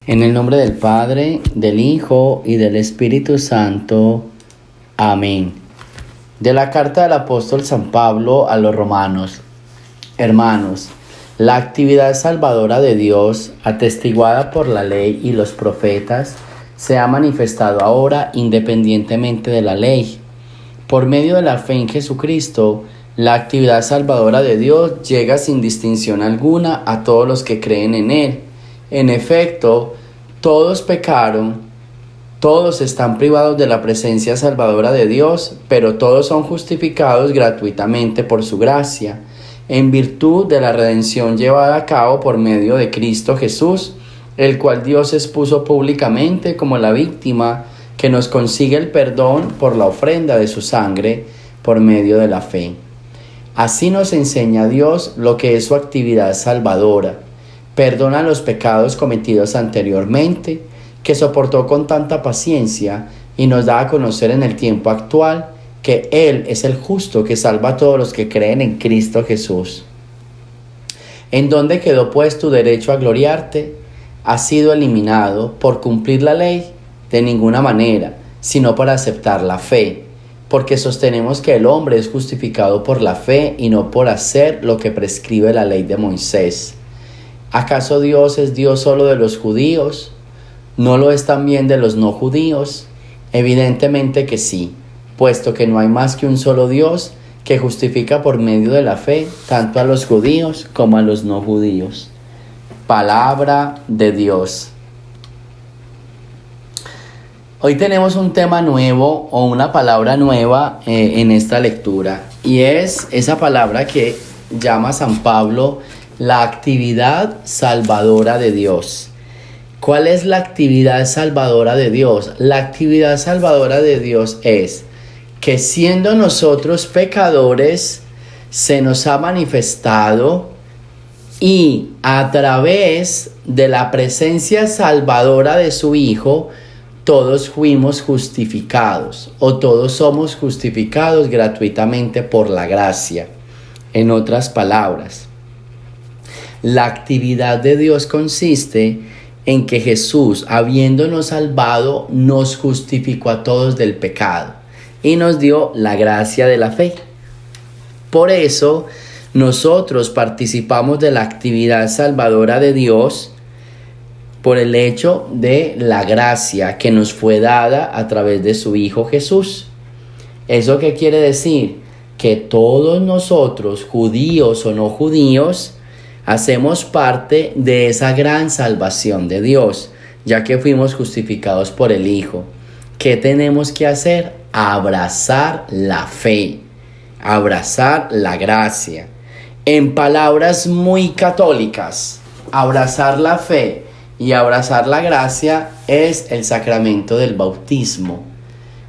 En el nombre del Padre, del Hijo y del Espíritu Santo. Amén. De la carta del apóstol San Pablo a los romanos. Hermanos, la actividad salvadora de Dios, atestiguada por la ley y los profetas, se ha manifestado ahora independientemente de la ley. Por medio de la fe en Jesucristo, la actividad salvadora de Dios llega sin distinción alguna a todos los que creen en Él. En efecto, todos pecaron, todos están privados de la presencia salvadora de Dios, pero todos son justificados gratuitamente por su gracia, en virtud de la redención llevada a cabo por medio de Cristo Jesús, el cual Dios expuso públicamente como la víctima que nos consigue el perdón por la ofrenda de su sangre por medio de la fe. Así nos enseña Dios lo que es su actividad salvadora. Perdona los pecados cometidos anteriormente, que soportó con tanta paciencia y nos da a conocer en el tiempo actual que Él es el justo que salva a todos los que creen en Cristo Jesús. ¿En dónde quedó pues tu derecho a gloriarte? Ha sido eliminado por cumplir la ley, de ninguna manera, sino por aceptar la fe, porque sostenemos que el hombre es justificado por la fe y no por hacer lo que prescribe la ley de Moisés. ¿Acaso Dios es Dios solo de los judíos? ¿No lo es también de los no judíos? Evidentemente que sí, puesto que no hay más que un solo Dios que justifica por medio de la fe tanto a los judíos como a los no judíos. Palabra de Dios. Hoy tenemos un tema nuevo o una palabra nueva en esta lectura, y es esa palabra que llama San Pablo la actividad salvadora de Dios. ¿Cuál es la actividad salvadora de Dios? La actividad salvadora de Dios es que siendo nosotros pecadores, se nos ha manifestado y a través de la presencia salvadora de su Hijo, todos fuimos justificados o todos somos justificados gratuitamente por la gracia. En otras palabras, la actividad de Dios consiste en que Jesús, habiéndonos salvado, nos justificó a todos del pecado y nos dio la gracia de la fe. Por eso, nosotros participamos de la actividad salvadora de Dios por el hecho de la gracia que nos fue dada a través de su Hijo Jesús. ¿Eso qué quiere decir? Que todos nosotros, judíos o no judíos, hacemos parte de esa gran salvación de Dios, ya que fuimos justificados por el Hijo. ¿Qué tenemos que hacer? Abrazar la fe, abrazar la gracia. En palabras muy católicas, abrazar la fe y abrazar la gracia es el sacramento del bautismo.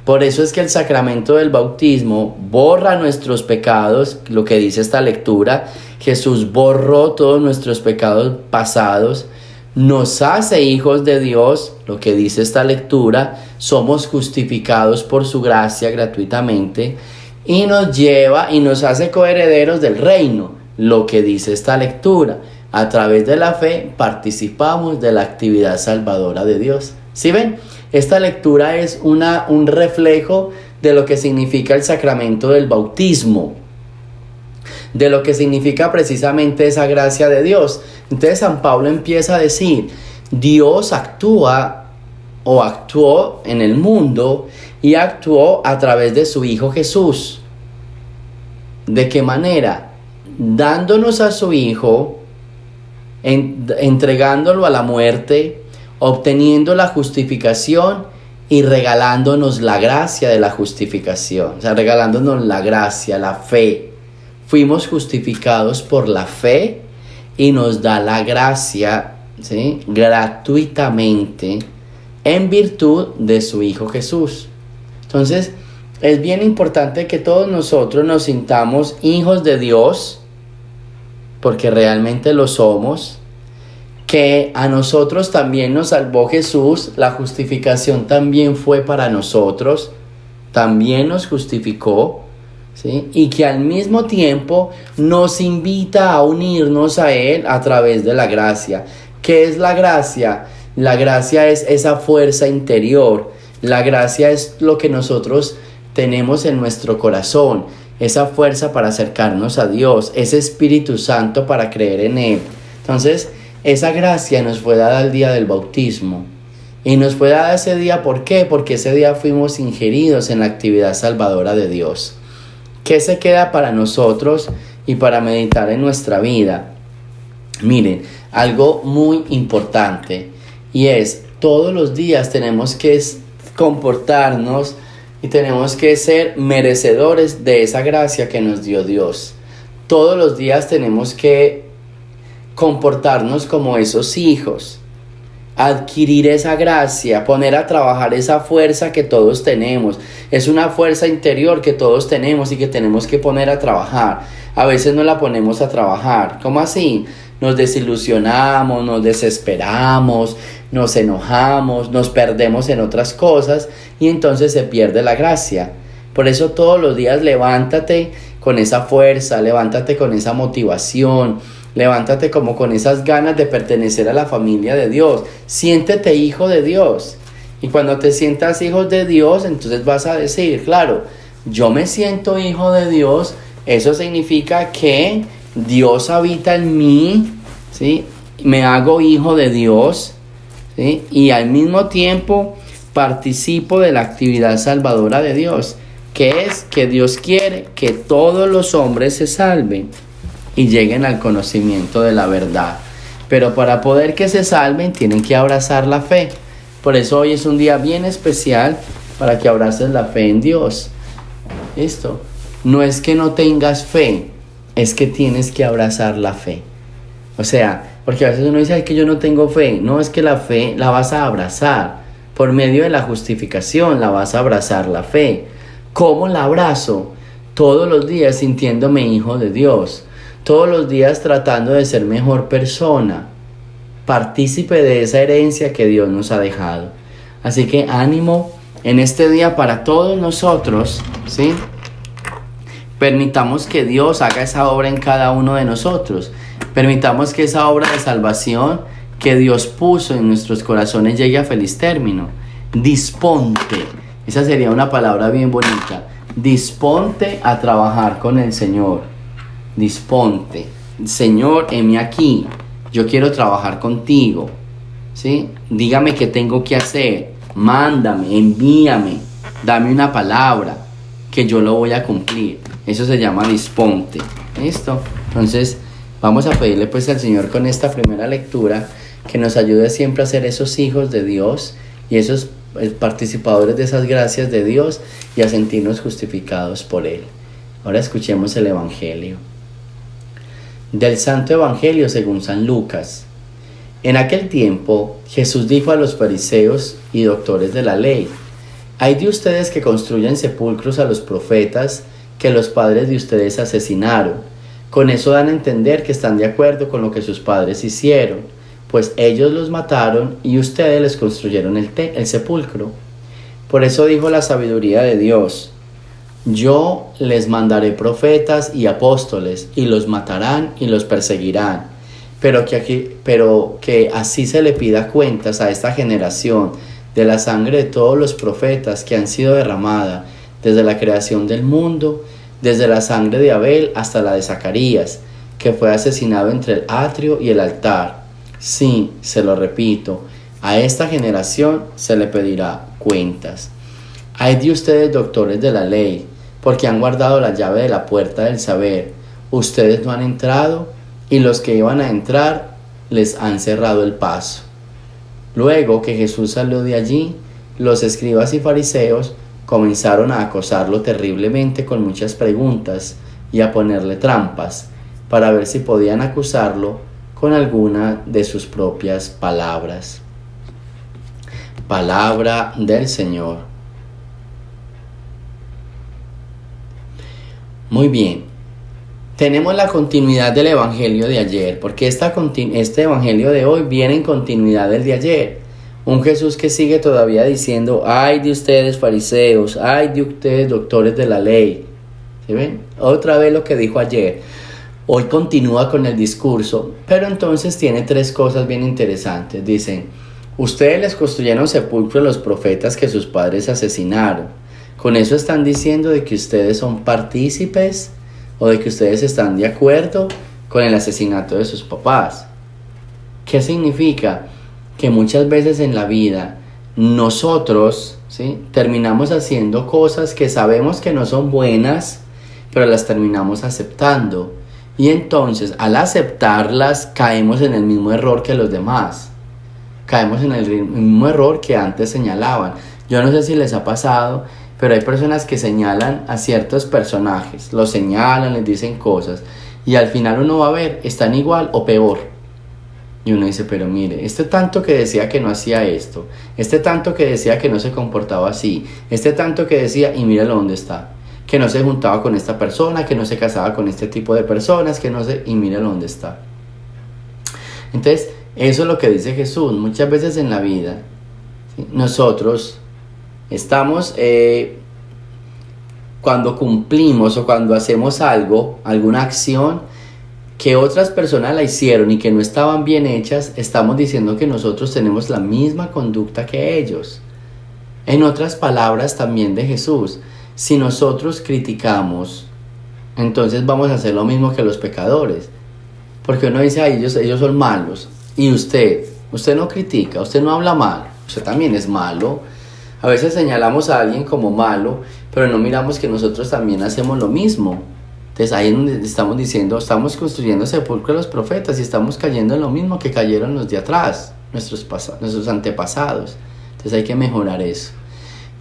Por eso es que el sacramento del bautismo borra nuestros pecados, lo que dice esta lectura. Jesús borró todos nuestros pecados pasados, nos hace hijos de Dios, lo que dice esta lectura. Somos justificados por su gracia gratuitamente y nos lleva y nos hace coherederos del reino, lo que dice esta lectura. A través de la fe participamos de la actividad salvadora de Dios. ¿Sí ven? Esta lectura es un reflejo de lo que significa el sacramento del bautismo, de lo que significa precisamente esa gracia de Dios. Entonces San Pablo empieza a decir, Dios actúa o actuó en el mundo y actuó a través de su Hijo Jesús. ¿De qué manera? Dándonos a su Hijo, entregándolo a la muerte, obteniendo la justificación y regalándonos la gracia de la justificación. O sea, regalándonos la gracia, la fe. Fuimos justificados por la fe y nos da la gracia, ¿sí?, gratuitamente en virtud de su Hijo Jesús. Entonces, es bien importante que todos nosotros nos sintamos hijos de Dios, porque realmente lo somos, que a nosotros también nos salvó Jesús, la justificación también fue para nosotros, también nos justificó, ¿sí? Y que al mismo tiempo nos invita a unirnos a Él a través de la gracia. ¿Qué es la gracia? La gracia es esa fuerza interior. La gracia es lo que nosotros tenemos en nuestro corazón, esa fuerza para acercarnos a Dios, ese Espíritu Santo para creer en Él. Entonces, esa gracia nos fue dada el día del bautismo. Y nos fue dada ese día, ¿por qué? Porque ese día fuimos ingeridos en la actividad salvadora de Dios. ¿Qué se queda para nosotros y para meditar en nuestra vida? Miren, algo muy importante, y es, todos los días tenemos que comportarnos y tenemos que ser merecedores de esa gracia que nos dio Dios. Todos los días tenemos que comportarnos como esos hijos, adquirir esa gracia, poner a trabajar esa fuerza que todos tenemos. Es una fuerza interior que todos tenemos y que tenemos que poner a trabajar. A veces no la ponemos a trabajar. ¿Cómo así? Nos desilusionamos, nos desesperamos, nos enojamos, nos perdemos en otras cosas y entonces se pierde la gracia. Por eso todos los días levántate con esa fuerza, levántate con esa motivación, levántate como con esas ganas de pertenecer a la familia de Dios. Siéntete hijo de Dios. Y cuando te sientas hijo de Dios, entonces vas a decir, claro, yo me siento hijo de Dios. Eso significa que Dios habita en mí, ¿sí? Me hago hijo de Dios, ¿sí? Y al mismo tiempo participo de la actividad salvadora de Dios, que es que Dios quiere que todos los hombres se salven y lleguen al conocimiento de la verdad. Pero para poder que se salven tienen que abrazar la fe. Por eso hoy es un día bien especial para que abraces la fe en Dios. ¿Listo? No es que no tengas fe, es que tienes que abrazar la fe. O sea, porque a veces uno dice, ay, que yo no tengo fe. No, es que la fe la vas a abrazar. Por medio de la justificación la vas a abrazar la fe. ¿Cómo la abrazo? Todos los días sintiéndome hijo de Dios. Todos los días tratando de ser mejor persona. Partícipe de esa herencia que Dios nos ha dejado. Así que ánimo en este día para todos nosotros, ¿sí? Permitamos que Dios haga esa obra en cada uno de nosotros. Permitamos que esa obra de salvación que Dios puso en nuestros corazones llegue a feliz término. Disponte. Esa sería una palabra bien bonita. Disponte a trabajar con el Señor. Disponte. Señor, heme aquí. Yo quiero trabajar contigo. ¿Sí? Dígame qué tengo que hacer. Mándame, envíame. Dame una palabra que yo lo voy a cumplir. Eso se llama disponte. ¿Listo? Entonces vamos a pedirle pues al Señor con esta primera lectura que nos ayude siempre a ser esos hijos de Dios y esos participadores de esas gracias de Dios y a sentirnos justificados por Él. Ahora escuchemos el Evangelio. Del Santo Evangelio según San Lucas. En aquel tiempo Jesús dijo a los fariseos y doctores de la ley: hay de ustedes que construyen sepulcros a los profetas que los padres de ustedes asesinaron. Con eso dan a entender que están de acuerdo con lo que sus padres hicieron, pues ellos los mataron y ustedes les construyeron el sepulcro. Por eso dijo la sabiduría de Dios: yo les mandaré profetas y apóstoles, y los matarán y los perseguirán, pero que así se le pida cuentas a esta generación de la sangre de todos los profetas que han sido derramada desde la creación del mundo, desde la sangre de Abel hasta la de Zacarías, que fue asesinado entre el atrio y el altar. Sí, se lo repito, a esta generación se le pedirá cuentas. Hay de ustedes doctores de la ley, porque han guardado la llave de la puerta del saber. Ustedes no han entrado, y los que iban a entrar les han cerrado el paso. Luego que Jesús salió de allí, los escribas y fariseos comenzaron a acosarlo terriblemente con muchas preguntas y a ponerle trampas para ver si podían acusarlo con alguna de sus propias palabras. Palabra del Señor. Muy bien, tenemos la continuidad del Evangelio de ayer, porque este Evangelio de hoy viene en continuidad del de ayer. Un Jesús que sigue todavía diciendo: ay de ustedes fariseos, ay de ustedes doctores de la ley. ¿Sí ven? Otra vez lo que dijo ayer. Hoy continúa con el discurso, pero entonces tiene tres cosas bien interesantes. Dicen: Ustedes les construyeron sepulcro a los profetas que sus padres asesinaron. Con eso están diciendo de que ustedes son partícipes o de que ustedes están de acuerdo con el asesinato de sus papás. ¿Qué significa? Que muchas veces en la vida nosotros, ¿sí?, terminamos haciendo cosas que sabemos que no son buenas, pero las terminamos aceptando. Y entonces al aceptarlas caemos en el mismo error que los demás. Caemos en el mismo error que antes señalaban. Yo no sé si les ha pasado, pero hay personas que señalan a ciertos personajes, los señalan, les dicen cosas, y al final uno va a ver, están igual o peor. Y uno dice, pero mire, este tanto que decía que no hacía esto, este tanto que decía que no se comportaba así, este tanto que decía, y míralo dónde está, que no se juntaba con esta persona, que no se casaba con este tipo de personas, que no se, y míralo dónde está. Entonces, eso es lo que dice Jesús. Muchas veces en la vida, ¿sí?, nosotros estamos, cuando cumplimos o cuando hacemos algo, alguna acción que otras personas la hicieron y que no estaban bien hechas, estamos diciendo que nosotros tenemos la misma conducta que ellos. En otras palabras también de Jesús, si nosotros criticamos, entonces vamos a hacer lo mismo que los pecadores. Porque uno dice, ay, ellos son malos. Y usted no critica, usted no habla mal, usted también es malo. A veces señalamos a alguien como malo, pero no miramos que nosotros también hacemos lo mismo. Entonces ahí es donde estamos diciendo, estamos construyendo sepulcro a los profetas y estamos cayendo en lo mismo que cayeron los de atrás, nuestros antepasados. Entonces hay que mejorar eso.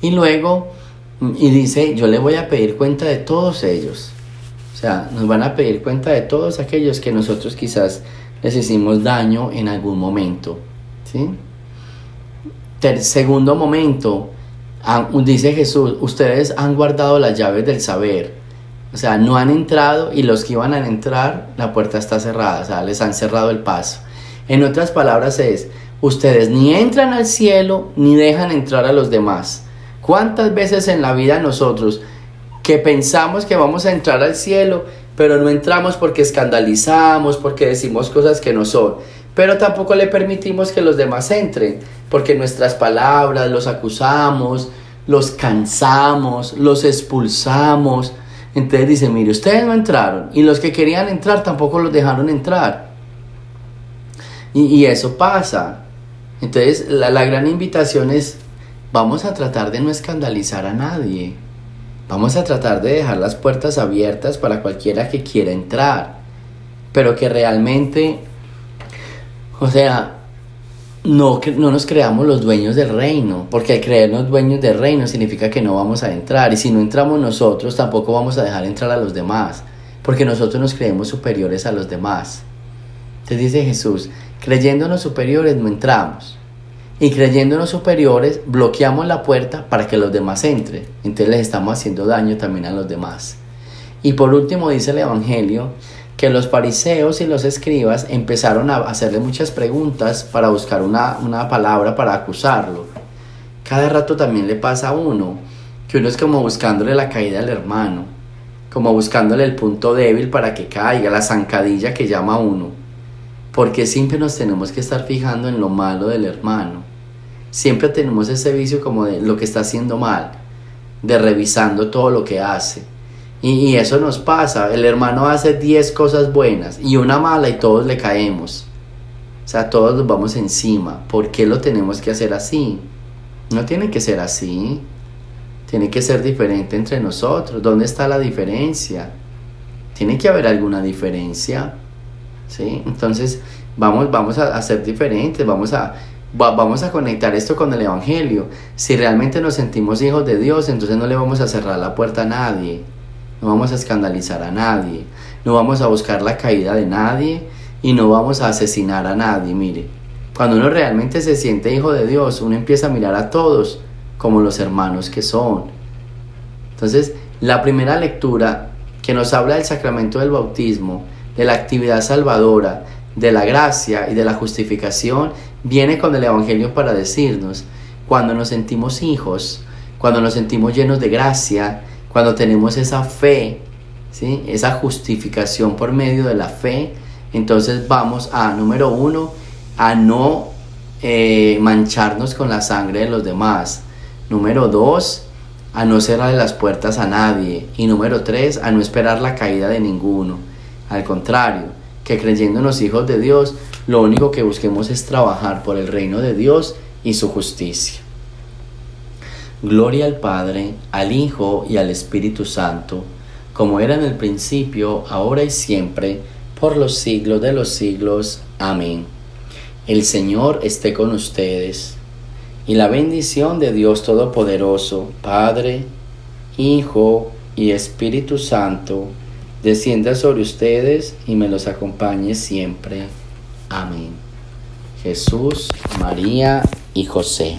Y luego, y dice, yo le voy a pedir cuenta de todos ellos. O sea, nos van a pedir cuenta de todos aquellos que nosotros quizás les hicimos daño en algún momento, ¿sí? Segundo momento, dice Jesús, ustedes han guardado las llaves del saber. O sea, no han entrado y los que iban a entrar, la puerta está cerrada, o sea, les han cerrado el paso. En otras palabras es, ustedes ni entran al cielo ni dejan entrar a los demás. ¿Cuántas veces en la vida nosotros que pensamos que vamos a entrar al cielo, pero no entramos porque escandalizamos, porque decimos cosas que no son, pero tampoco le permitimos que los demás entren, porque nuestras palabras los acusamos, los cansamos, los expulsamos? Entonces dice, mire, ustedes no entraron y los que querían entrar tampoco los dejaron entrar. Y eso pasa. Entonces la gran invitación es, vamos a tratar de no escandalizar a nadie. Vamos a tratar de dejar las puertas abiertas para cualquiera que quiera entrar. Pero que realmente, o sea, no nos creamos los dueños del reino, porque al creernos dueños del reino significa que no vamos a entrar, y si no entramos nosotros tampoco vamos a dejar entrar a los demás, porque nosotros nos creemos superiores a los demás. Entonces dice Jesús, creyéndonos superiores no entramos, y creyéndonos superiores bloqueamos la puerta para que los demás entren, entonces les estamos haciendo daño también a los demás. Y por último dice el Evangelio que los fariseos y los escribas empezaron a hacerle muchas preguntas para buscar una palabra para acusarlo. Cada rato también le pasa a uno, que uno es como buscándole la caída al hermano, como buscándole el punto débil para que caiga, la zancadilla que llama uno. Porque siempre nos tenemos que estar fijando en lo malo del hermano. Siempre tenemos ese vicio como de lo que está haciendo mal, de revisando todo lo que hace. Y eso nos pasa, el hermano hace 10 cosas buenas y una mala y todos le caemos. O sea, todos nos vamos encima. ¿Por qué lo tenemos que hacer así? No tiene que ser así. Tiene que ser diferente entre nosotros. ¿Dónde está la diferencia? Tiene que haber alguna diferencia, ¿sí? Entonces, vamos a ser diferentes, vamos a conectar esto con el Evangelio. Si realmente nos sentimos hijos de Dios, entonces no le vamos a cerrar la puerta a nadie. No vamos a escandalizar a nadie, no vamos a buscar la caída de nadie y no vamos a asesinar a nadie. Mire, cuando uno realmente se siente hijo de Dios, uno empieza a mirar a todos como los hermanos que son. Entonces, la primera lectura que nos habla del sacramento del bautismo, de la actividad salvadora, de la gracia y de la justificación, viene con el Evangelio para decirnos, cuando nos sentimos hijos, cuando nos sentimos llenos de gracia, cuando tenemos esa fe, ¿sí?, esa justificación por medio de la fe, entonces vamos a, número 1, a no mancharnos con la sangre de los demás. Número 2, a no cerrarle las puertas a nadie. Y número 3, a no esperar la caída de ninguno. Al contrario, que creyéndonos hijos de Dios, lo único que busquemos es trabajar por el reino de Dios y su justicia. Gloria al Padre, al Hijo y al Espíritu Santo, como era en el principio, ahora y siempre, por los siglos de los siglos. Amén. El Señor esté con ustedes, y la bendición de Dios Todopoderoso, Padre, Hijo y Espíritu Santo, descienda sobre ustedes y me los acompañe siempre. Amén. Jesús, María y José.